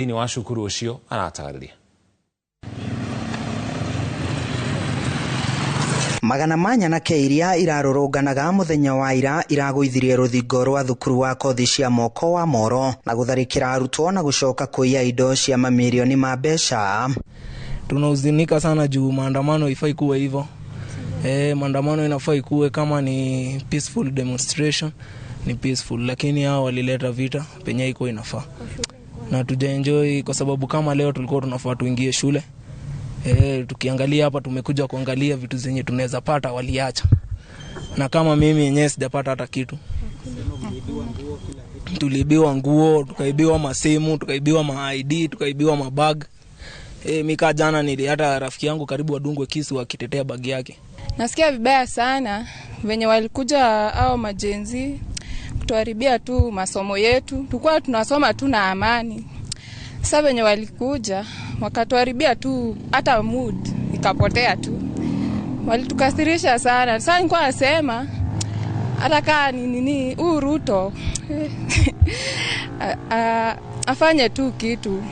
Ni wa cukuru ucio aratagariria. Magana manyanake iria irarũrũnganaga muthenya wa ira iragũithirie rũthingo rwa thukuru wa kothi cia moko wa Moro na gutharikira arutwo na gucoka kuiya indo cia mamilioni ma mbeca. Tunahuzunika sana juu maandamano ifai kuwe hivyo. Maandamano inafai kuwe kama ni peaceful demonstration, ni peaceful, lakini hao walileta vita penye iko inafaa. Na tujaenjoy kwa sababu kama leo tulikuwa tunafaa tuingie shule. Tukiangalia hapa tumekuja kuangalia vitu zenye tunaweza pata waliacha. Na kama mimi yenyewe sijapata hata kitu. Tuliibiwa nguo, tukaibiwa masimu, tukaibiwa ma-ID, tukaibiwa mabag. Mika jana nili hata rafiki yangu karibu adungwe kisu akitetea bag yake. Nasikia vibaya sana venye walikuja au majenzi kutuharibia tu masomo yetu. Tulikuwa tunasoma tu na amani. Sasa venye walikuja wakatuharibia tu hata mood ikapotea tu. Walitukasirisha sana. Sasa nilikuwa nasema hata kaa nini Ruto afanye tu kitu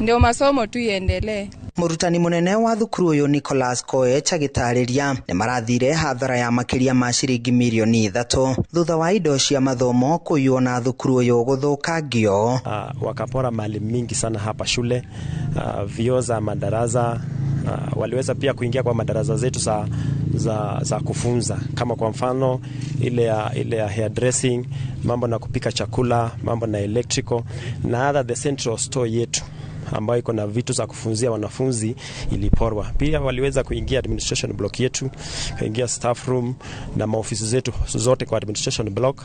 ndio masomo tu iendelee. Murutani munene wa thukuru uyu Nicholas Koech agitariria ni marathire hathara ya makiria ma ciringi milioni 3 thutha wa indo cia mathomo kuywo na thukuru uyu guthukangio. Wakapora mali mingi sana hapa shule, vioo za madarasa, waliweza pia kuingia kwa madarasa zetu za kufunza, kama kwa mfano ile ya hairdressing, mambo na kupika chakula, mambo na electrical, na hata the central store yetu ambayo iko na vitu za kufunzia wanafunzi iliporwa. Pia waliweza kuingia administration block yetu, kuingia staff room na maofisi zetu zote kwa administration block,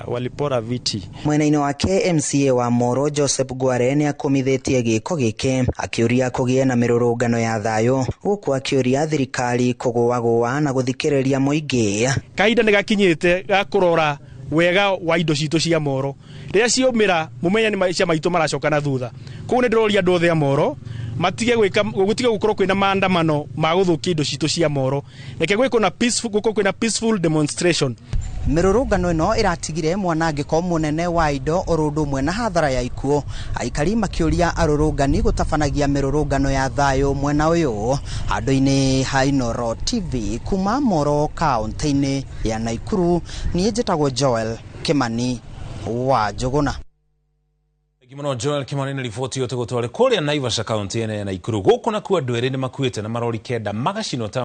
walipora viti. Mwenaine wake MCA wa Moro Joseph Gwarene akomithetie giko gike akiuria kugie na mirurungano ya thayo, huku akiuria thirikari kugwa na guthikiriria muingi. Kahinda nigakinyite gakurora wega wa indo citũ cia Moro. Rĩrĩa ciomĩra mumenya ni maica maitũ maracoka na thutha. Kũu nĩ ndĩroria andũ othe a Moro matige gukorwo kwĩna maandamano ma gũthũkia indo citũ cia Moro. Reke gwĩkwo na peaceful demonstration. Mirurungano ino iratigire mwanangiko munene wa indo orundu mwe na hathara ya ikuo. Aikari makiuria arurungani gutafanagia mirurungano ya thayo mwena uyu. Handu-ini ha Inooro TV kuma Moro kaunti-ini ya Nakuru, nie njĩtagwo Joel Kimani wa Njuguna. Gimono Joel Kimani na riboti yote gutware kuria Naivasha kaunti ya Nakuru. Guku na kwa andũ erĩ nĩ makuĩte na marori kenda magacino